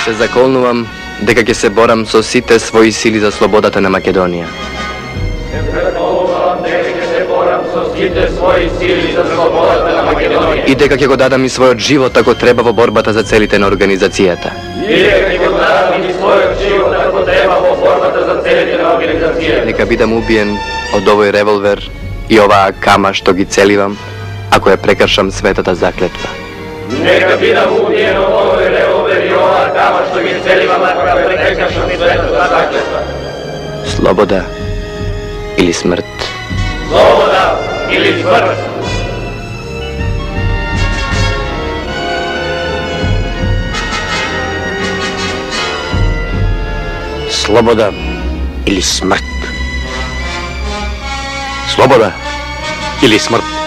Се заколнувам дека ќе се борам со сите своји сили за слободата на Македонија. Се заколнувам дека ќе се борам со сите своји сили за слободата на Македонија. И дека ќе го дадам и својот живот ако треба во борбата за целите на организацијата. И дека ќе го дадам и својот живот ако треба во борбата за целите на организацијата. Нека бидам убиен од овој револвер и оваа кама што ги целивам, ако ја прекршам светата заклетва. Нека бидам убиен од овој револвер и оваа кама што ги целивам, ако ја прекршам светата заклетва. Слобода или смрт? Слобода или смрт? Слобода или смрт? Слобода или смрт?